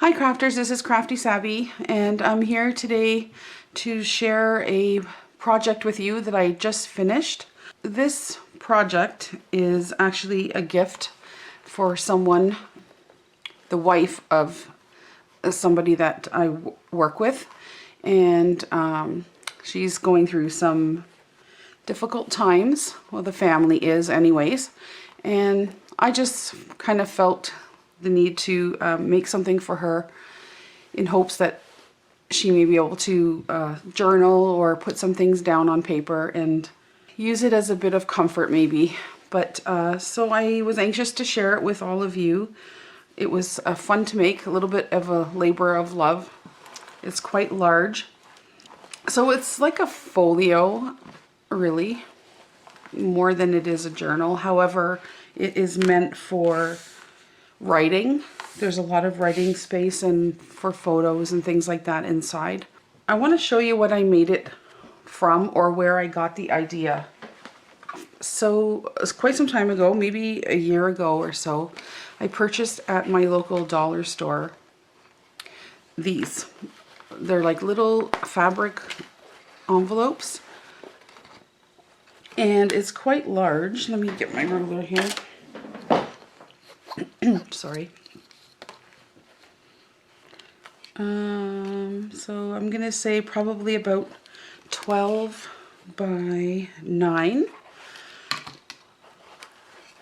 Hi crafters, this is Crafty Savvy, and I'm here today to share a project with you that I just finished. This project is actually a gift for someone, the wife of somebody that I work with, and she's going through some difficult times. Well, the family is anyways, and I just kind of felt the need to make something for her in hopes that she may be able to journal or put some things down on paper and use it as a bit of comfort maybe. But so I was anxious to share it with all of you. It was fun to make, a little bit of a labor of love. It's quite large. So it's like a folio, really, more than it is a journal. However, it is meant for writing. There's a lot of writing space and for photos and things like that inside. I want to show you what I made it from, or where I got the idea. So it was quite some time ago, maybe a year ago or so, I purchased at my local dollar store these. They're like little fabric envelopes, and it's quite large. Let me get my ruler here. Sorry. So I'm gonna say probably about 12 by 9.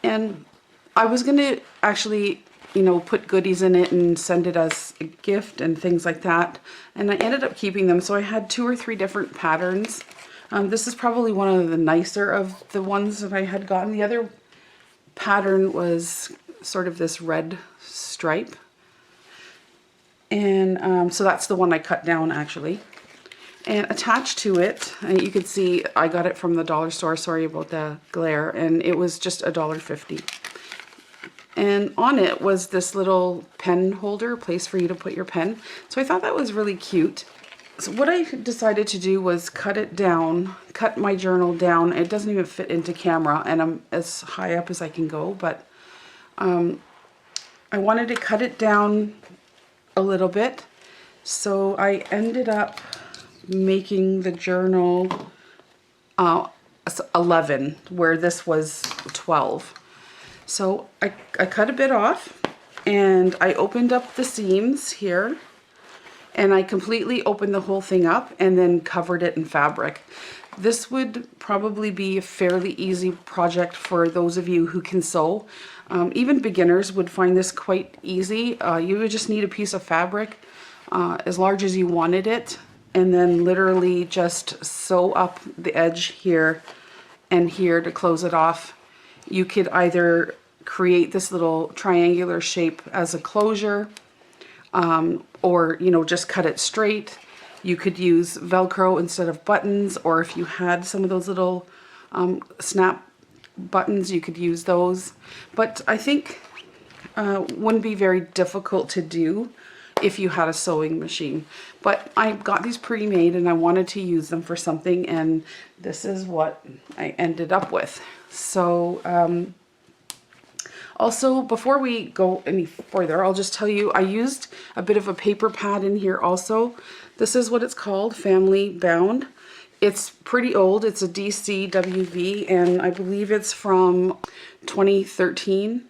And I was gonna actually, put goodies in it and send it as a gift and things like that. And I ended up keeping them. So I had 2 or 3 different patterns. This is probably one of the nicer of the ones that I had gotten. The other pattern was sort of this red stripe, and so that's the one I cut down actually. And attached to it, and you can see I got it from the dollar store, sorry about the glare, and it was just $1.50. And on it was this little pen holder, place for you to put your pen. So I thought that was really cute. So what I decided to do was cut it down, cut my journal down. It doesn't even fit into camera, and I'm as high up as I can go, but I wanted to cut it down a little bit. So I ended up making the journal 11, where this was 12. So I cut a bit off, and I opened up the seams here, and I completely opened the whole thing up and then covered it in fabric. This would probably be a fairly easy project for those of you who can sew. Even beginners would find this quite easy. You would just need a piece of fabric as large as you wanted it, and then literally just sew up the edge here and here to close it off. You could either create this little triangular shape as a closure, or just cut it straight. You could use Velcro instead of buttons, or if you had some of those little snap buttons, you could use those. But I think wouldn't be very difficult to do if you had a sewing machine. But I got these pre-made and I wanted to use them for something, and this is what I ended up with. So also, before we go any further, I'll just tell you I used a bit of a paper pad in here also. This is what it's called, Family Bound. It's pretty old. It's a DC WV, and I believe it's from 2013.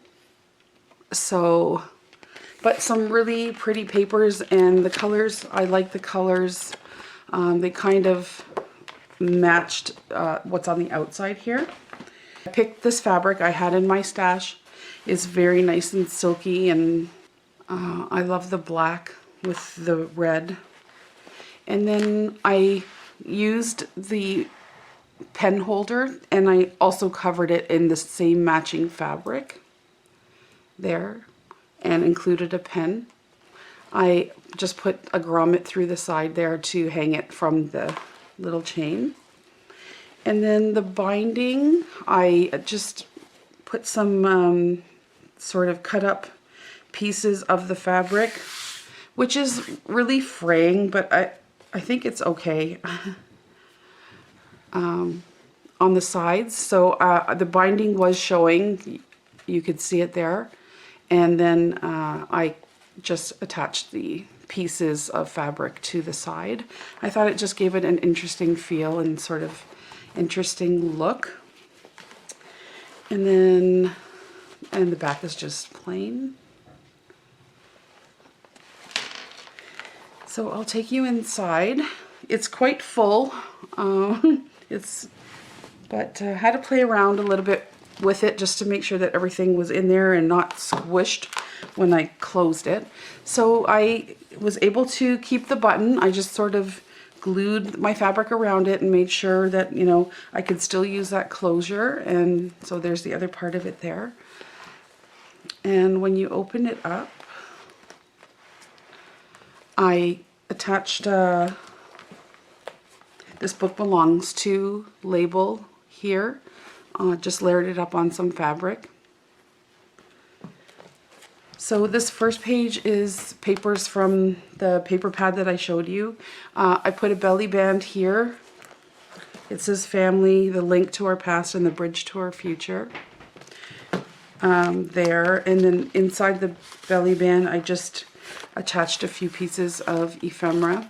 So, but some really pretty papers, and the colors, I like the colors. They kind of matched what's on the outside here. I picked this fabric I had in my stash. It's very nice and silky, and I love the black with the red. And then I used the pen holder, and I also covered it in the same matching fabric there, and included a pen. I just put a grommet through the side there to hang it from the little chain. And then the binding, I just put some sort of cut up pieces of the fabric, which is really fraying, but I think it's okay. On the sides, so the binding was showing, you could see it there, and then I just attach the pieces of fabric to the side. I thought it just gave it an interesting feel and sort of interesting look. And then, and the back is just plain. So I'll take you inside. It's quite full. But had to play around a little bit with it just to make sure that everything was in there and not squished when I closed it. So I was able to keep the button. I just sort of glued my fabric around it and made sure that, you know, I could still use that closure. And so there's the other part of it there. And when you open it up, I attached this book belongs to label here. Just layered it up on some fabric. So this first page is papers from the paper pad that I showed you. I put a belly band here. It says family, the link to our past and the bridge to our future. There, and then inside the belly band I just attached a few pieces of ephemera.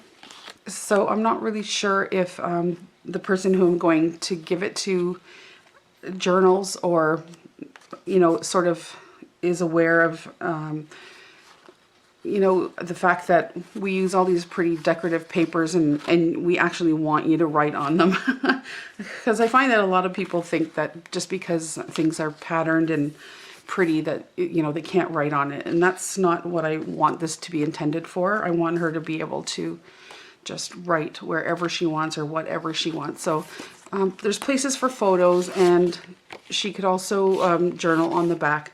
So I'm not really sure if the person who I'm going to give it to journals or, you know, sort of is aware of, you know, the fact that we use all these pretty decorative papers and we actually want you to write on them. Because I find that a lot of people think that just because things are patterned and pretty that, you know, they can't write on it. And that's not what I want this to be intended for. I want her to be able to just write wherever she wants or whatever she wants. So there's places for photos, and she could also journal on the back.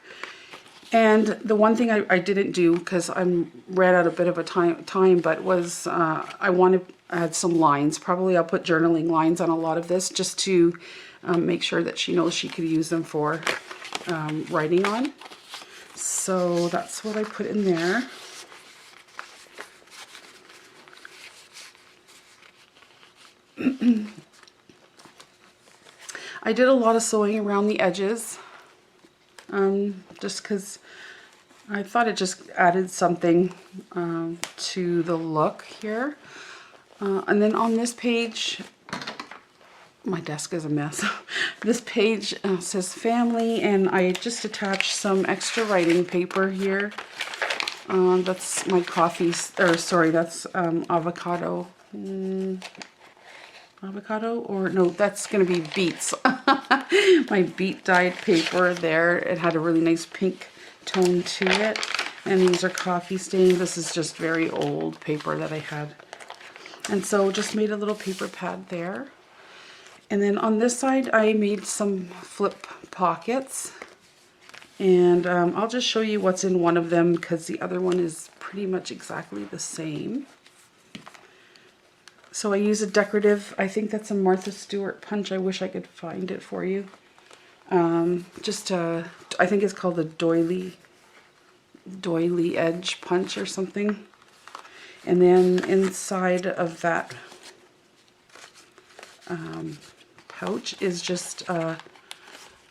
And the one thing I didn't do, because I'm ran out a bit of a time, but was I want to add some lines. Probably I'll put journaling lines on a lot of this just to make sure that she knows she could use them for writing on. So that's what I put in there. I did a lot of sewing around the edges, just because I thought it just added something to the look here. And then on this page, my desk is a mess. This page says family, and I just attached some extra writing paper here. That's my coffee, or sorry, that's avocado. Avocado, or no, that's going to be beets. My beet dyed paper there. It had a really nice pink tone to it. And these are coffee stains. This is just very old paper that I had. And so just made a little paper pad there. And then on this side, I made some flip pockets. And I'll just show you what's in one of them because the other one is pretty much exactly the same. So I use a decorative, I think that's a Martha Stewart punch. I wish I could find it for you. I think it's called a doily edge punch or something. And then inside of that pouch is just a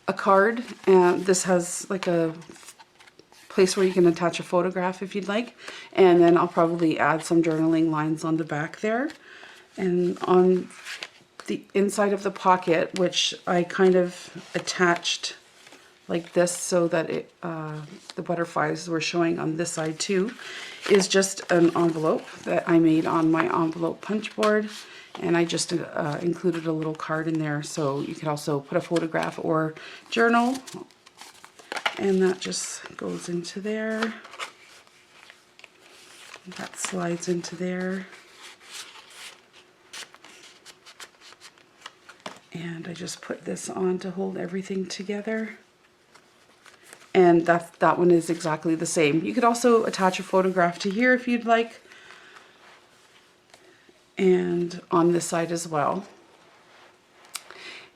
card. And this has like a place where you can attach a photograph if you'd like. And then I'll probably add some journaling lines on the back there. And on the inside of the pocket, which I kind of attached like this so that it, the butterflies were showing on this side too, is just an envelope that I made on my envelope punch board. And I just included a little card in there, so you could also put a photograph or journal. And that just goes into there. That slides into there. And I just put this on to hold everything together. And that one is exactly the same. You could also attach a photograph to here if you'd like. And on this side as well.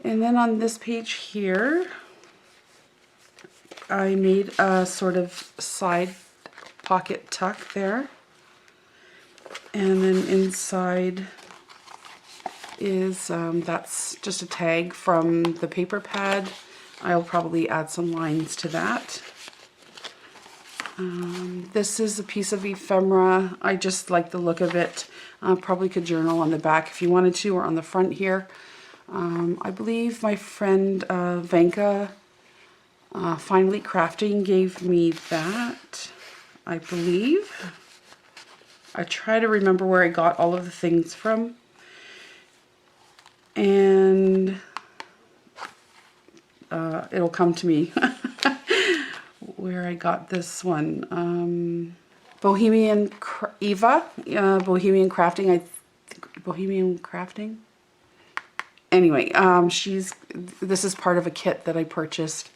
And then on this page here, I made a sort of side pocket tuck there. And then inside is, that's just a tag from the paper pad. I'll probably add some lines to that. This is a piece of ephemera. I just like the look of it. Probably could journal on the back if you wanted to, or on the front here. I believe my friend Vanka Finally Crafting gave me that, I believe. I try to remember where I got all of the things from. And it'll come to me where I got this one. Bohemian Bohemian Crafting, Bohemian Crafting? Anyway, this is part of a kit that I purchased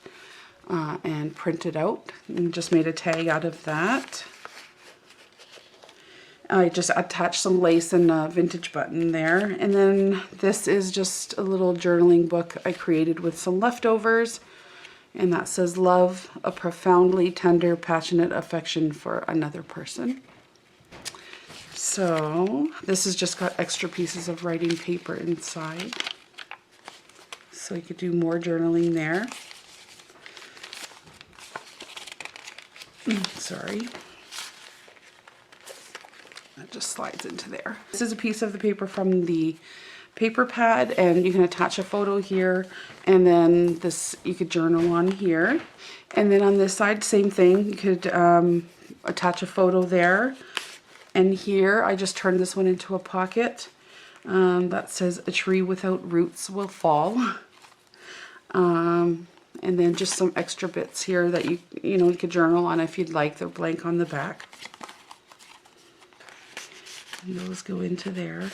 and printed out, and just made a tag out of that. I just attached some lace and a vintage button there. And then this is just a little journaling book I created with some leftovers. And that says, love, a profoundly tender, passionate affection for another person. So this has just got extra pieces of writing paper inside. So you could do more journaling there. Sorry. That just slides into there. This is a piece of the paper from the paper pad, and you can attach a photo here, and then this you could journal on here. And then on this side, same thing. You could attach a photo there. And here, I just turned this one into a pocket. That says, a tree without roots will fall. And then just some extra bits here that you could journal on if you'd like. They're blank on the back. And those go into there.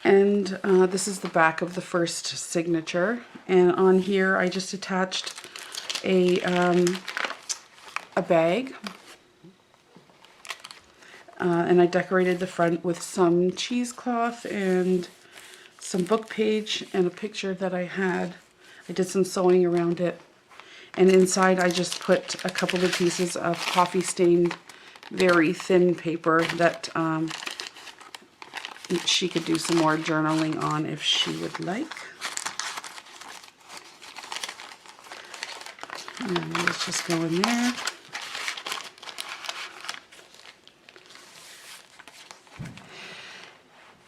And this is the back of the first signature. And on here, I just attached a bag. And I decorated the front with some cheesecloth and some book page and a picture that I had. I did some sewing around it. And inside I just put a couple of pieces of coffee stained, very thin paper that she could do some more journaling on if she would like. And let's just go in there.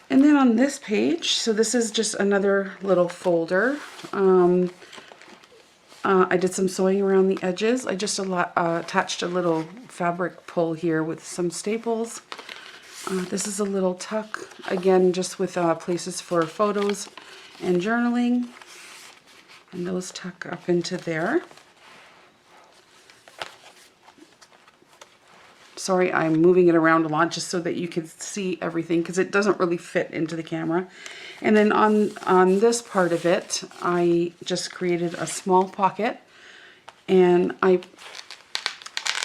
And then on this page, so this is just another little folder. I did some sewing around the edges. I just attached a little fabric pull here with some staples. This is a little tuck, again, just with places for photos and journaling. And those tuck up into there. Sorry, I'm moving it around a lot just so that you can see everything, because it doesn't really fit into the camera. And then on this part of it, I just created a small pocket, and I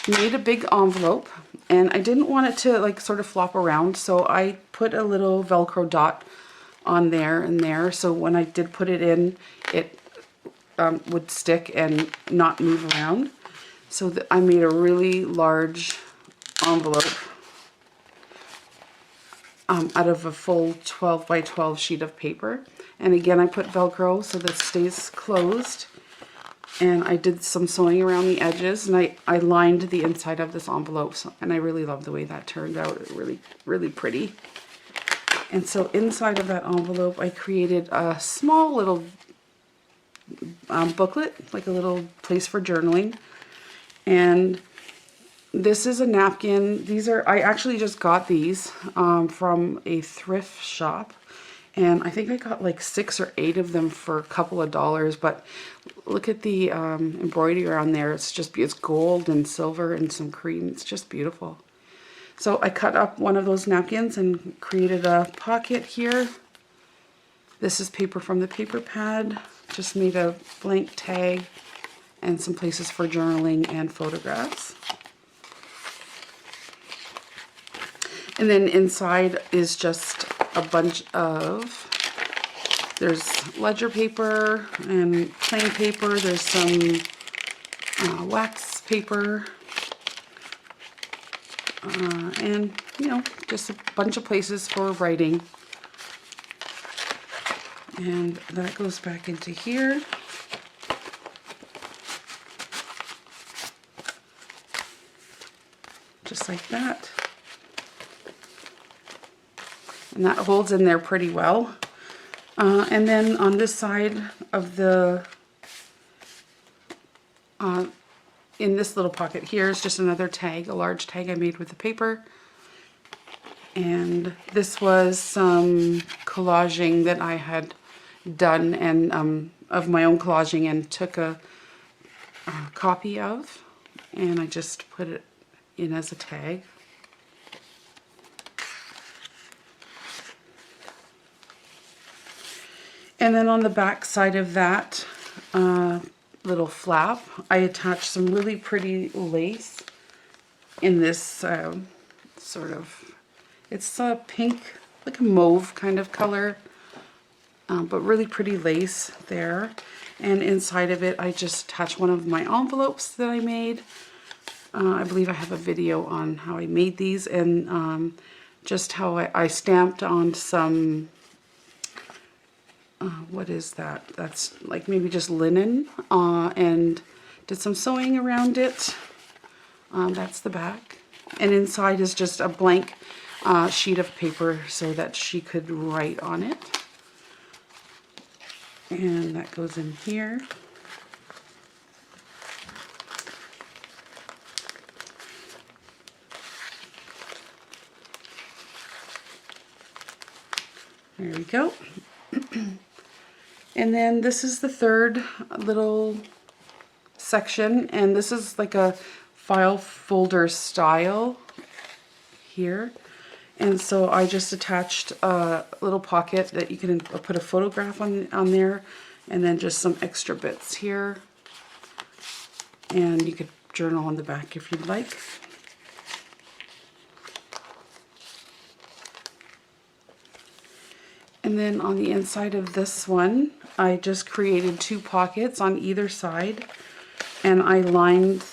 made a big envelope, and I didn't want it to like sort of flop around, so I put a little Velcro dot on there and there, so when I did put it in, it would stick and not move around. So I made a really large envelope out of a full 12 by 12 sheet of paper. And again, I put Velcro so that it stays closed. And I did some sewing around the edges, and I lined the inside of this envelope. And I really love the way that turned out. It really, really pretty. And so inside of that envelope, I created a small little booklet, like a little place for journaling. And this is a napkin. These are, I actually just got these from a thrift shop, and I think I got like 6 or 8 of them for a couple of dollars, but look at the embroidery on there. It's gold and silver and some cream. It's just beautiful. So I cut up one of those napkins and created a pocket here. This is paper from the paper pad. Just made a blank tag and some places for journaling and photographs. And then inside is just a bunch of, there's ledger paper and plain paper. There's some wax paper. And, just a bunch of places for writing. And that goes back into here. Just like that. And that holds in there pretty well. And then on this side of the, in this little pocket here is just another tag, a large tag I made with the paper. And this was some collaging that I had done, and of my own collaging, and took a copy of, and I just put it in as a tag. And then on the back side of that little flap, I attached some really pretty lace in this sort of, it's a pink, like a mauve kind of color, but really pretty lace there. And inside of it, I just attached one of my envelopes that I made. I believe I have a video on how I made these, and just how I stamped on some, what is that? That's like maybe just linen, and did some sewing around it. That's the back. And inside is just a blank sheet of paper so that she could write on it. And that goes in here. There we go. And then this is the third little section, and this is like a file folder style here. And so I just attached a little pocket that you can put a photograph on there, and then just some extra bits here. And you could journal on the back if you'd like. And then on the inside of this one, I just created 2 pockets on either side, and I lined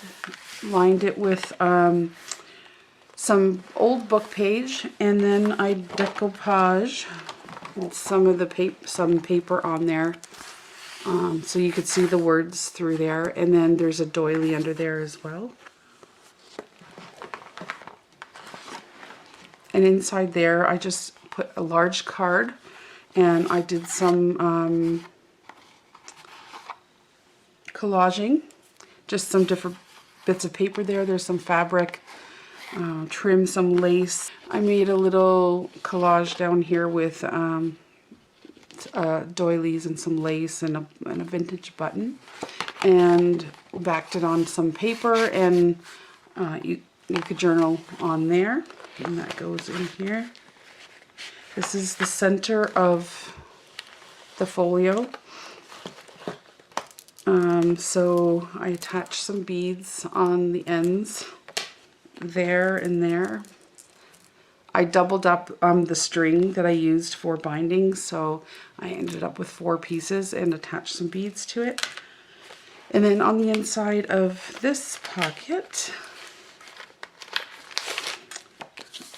it with some old book page, and then I decoupage some paper on there, so you could see the words through there. And then there's a doily under there as well. And inside there, I just put a large card, and I did some collaging, just some different bits of paper there. There's some fabric, trim, some lace. I made a little collage down here with doilies and some lace and a vintage button, and backed it on some paper, and you could journal on there, and that goes in here. This is the center of the folio. So I attached some beads on the ends there and there. I doubled up the string that I used for binding, so I ended up with 4 pieces and attached some beads to it. And then on the inside of this pocket,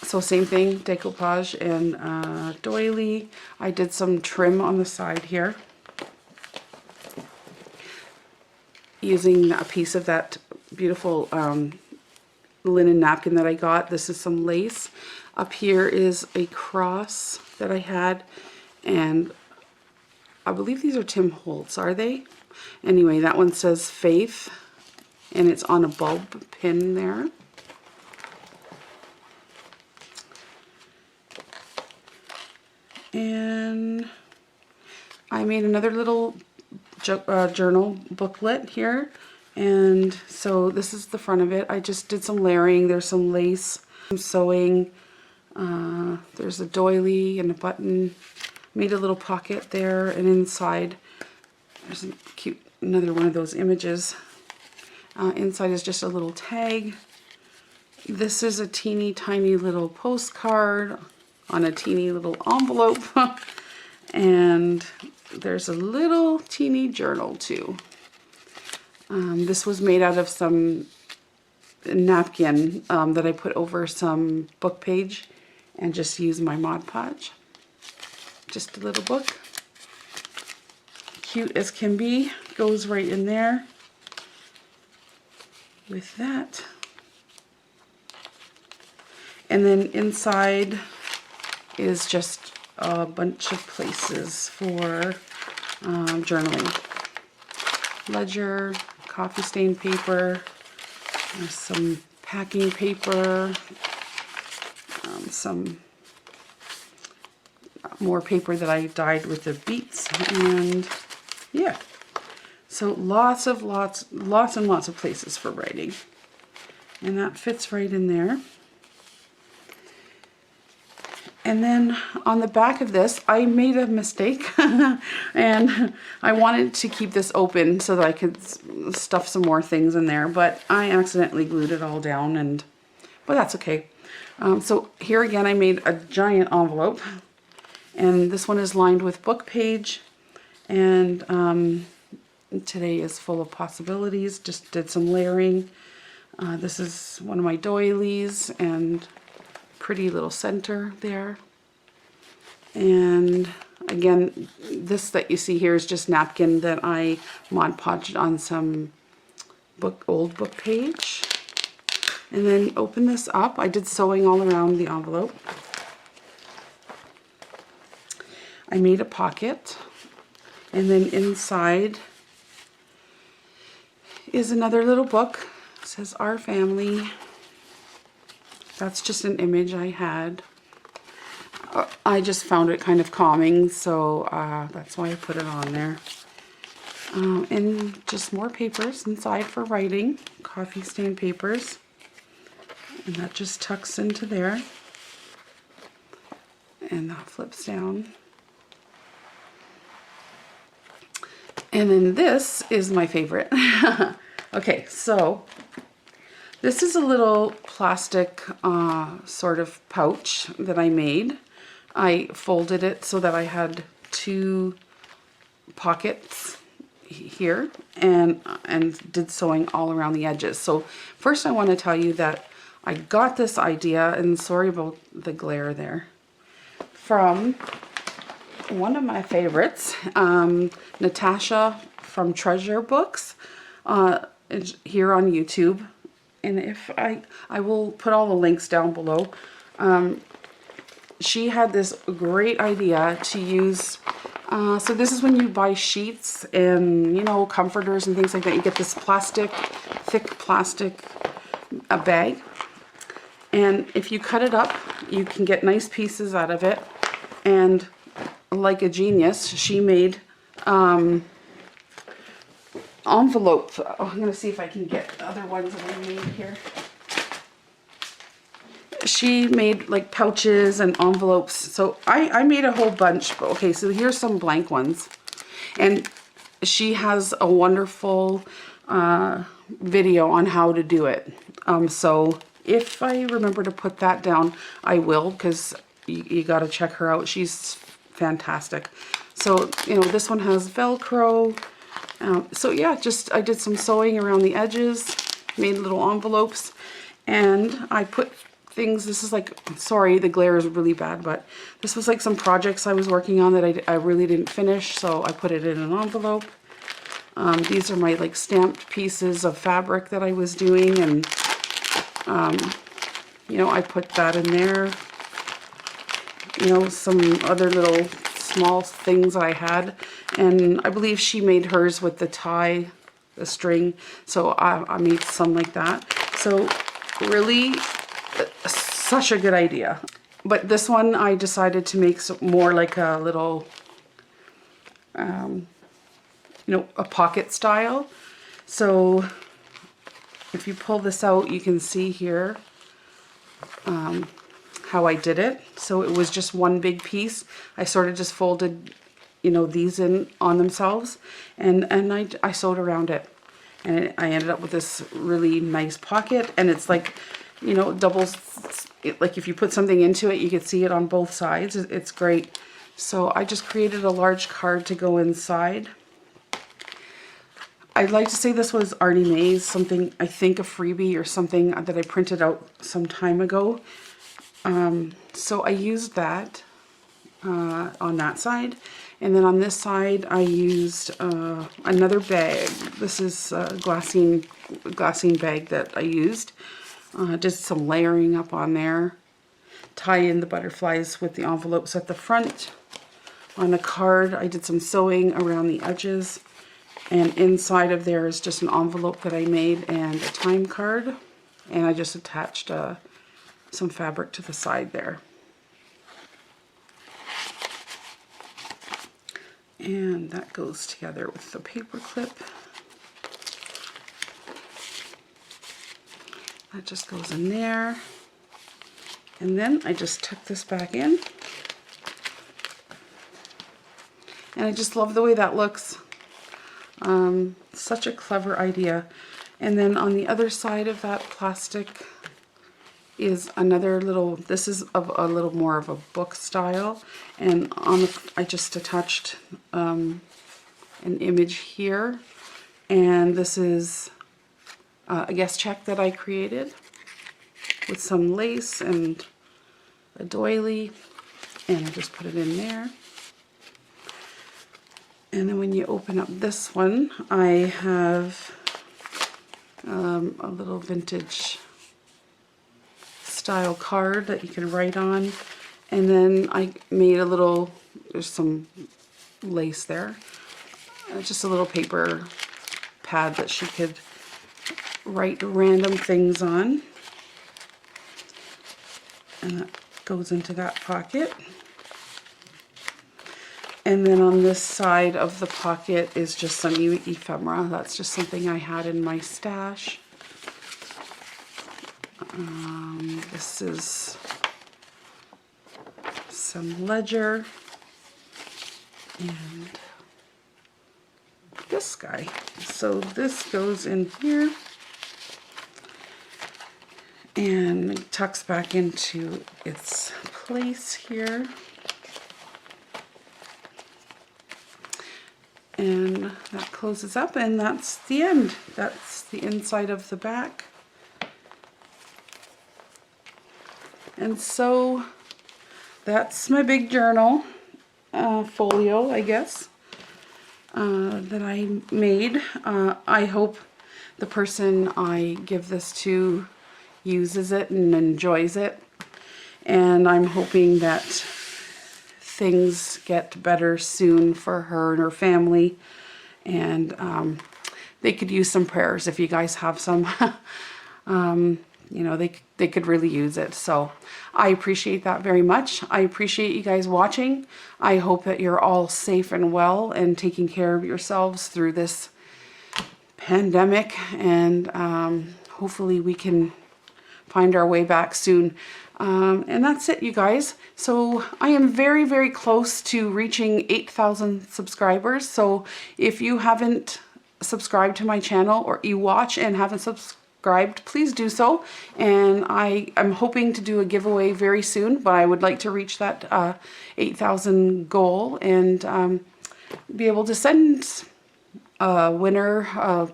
so same thing, decoupage and doily. I did some trim on the side here, using a piece of that beautiful linen napkin that I got. This is some lace. Up here is a cross that I had, and I believe these are Tim Holtz, are they? Anyway, that one says Faith, and it's on a bulb pin there. And I made another little journal booklet here, and so this is the front of it. I just did some layering. There's some lace, some sewing, there's a doily and a button. Made a little pocket there, and inside there's a cute, another one of those images. Inside is just a little tag. This is a teeny tiny little postcard on a teeny little envelope. And there's a little teeny journal too. This was made out of some napkin that I put over some book page and just used my Mod Podge. Just a little book. cute as can be. Goes right in there with that. And then inside is just a bunch of places for journaling. Ledger, coffee stain paper, some packing paper, some more paper that I dyed with the beets, and yeah. So lots and lots of places for writing. And that fits right in there. And then on the back of this, I made a mistake and I wanted to keep this open so that I could stuff some more things in there, but I accidentally glued it all down, but that's okay. So here again, I made a giant envelope, and this one is lined with book page, and today is full of possibilities. Just did some layering. This is one of my doilies, and pretty little center there. And again, this that you see here is just napkin that I Mod Podged on some old book page. And then open this up. I did sewing all around the envelope. I made a pocket, and then inside is another little book. It says Our Family. That's just an image I had. I just found it kind of calming, so that's why I put it on there. And just more papers inside for writing, coffee stain papers. And that just tucks into there. And that flips down. And then this is my favorite. Okay, so this is a little plastic sort of pouch that I made. I folded it so that I had two pockets here, and did sewing all around the edges. So first I want to tell you that I got this idea, and sorry about the glare there, from one of my favorites, Natasha from Treasure Books, here on YouTube. And if I will put all the links down below. She had this great idea to use, so this is when you buy sheets and, you know, comforters and things like that. You get this plastic, thick plastic bag. And if you cut it up, you can get nice pieces out of it. And like a genius, she made envelope. Oh, I'm going to see if I can get other ones that I made here. She made like pouches and envelopes. So I made a whole bunch. Okay, so here's some blank ones. And she has a wonderful video on how to do it. So if I remember to put that down, I will, because you got to check her out. She's fantastic. So, you know, this one has Velcro. So yeah, I did some sewing around the edges, made little envelopes, and I put things, this is like, sorry, the glare is really bad, but this was like some projects I was working on that I really didn't finish, so I put it in an envelope. These are my like stamped pieces of fabric that I was doing, and you know, I put that in there. You know, some other little small things I had, and I believe she made hers with the tie, the string, so I made some like that. So really, such a good idea. But this one I decided to make more like a little, you know, a pocket style. So if you pull this out, you can see here how I did it. So it was just one big piece. I sort of just folded, you know, these in on themselves, and I sewed around it, and I ended up with this really nice pocket. And it's like, you know, doubles, like if you put something into it, you can see it on both sides. It's great. So I just created a large card to go inside. I'd like to say this was Arnie Mae's, something, I think a freebie or something that I printed out some time ago. So I used that on that side, And then on this side I used another bag. This is a glassine bag that I used. Just some layering up on there. Tie in the butterflies with the envelopes at the front. On a card I did some sewing around the edges. And inside of there is just an envelope that I made and a time card. And I just attached some fabric to the side there. And that goes together with the paper clip. That just goes in there. And then I just tuck this back in. And I just love the way that looks. Such a clever idea. And then on the other side of that plastic is another little, this is of a little more of a book style, and on the, I just attached an image here, and this is a guest check that I created with some lace and a doily, and I just put it in there. And then when you open up this one, I have a little vintage style card that you can write on, and then I made a little, there's some lace there, just a little paper pad that she could write random things on, and that goes into that pocket. And then on this side of the pocket is just some ephemera. That's just something I had in my stash. This is some ledger and this guy. So this goes in here and tucks back into its place here. And that closes up, and that's the end. That's the inside of the back. And so that's my big journal, folio, I guess, that I made. I hope the person I give this to uses it and enjoys it. And I'm hoping that things get better soon for her and her family. And they could use some prayers if you guys have some. You know, they could really use it. So I appreciate that very much. I appreciate you guys watching. I hope that you're all safe and well and taking care of yourselves through this pandemic. And hopefully we can find our way back soon. And that's it, you guys. So I am very, very close to reaching 8,000 subscribers. So if you haven't subscribed to my channel, or you watch and haven't subscribed, please do so. And I'm hoping to do a giveaway very soon, but I would like to reach that 8,000 goal and be able to send a winner, a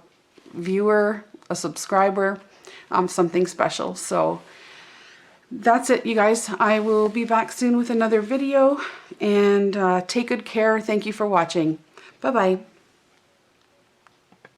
viewer, a subscriber, something special. So that's it, you guys. I will be back soon with another video, and take good care. Thank you for watching. Bye-bye.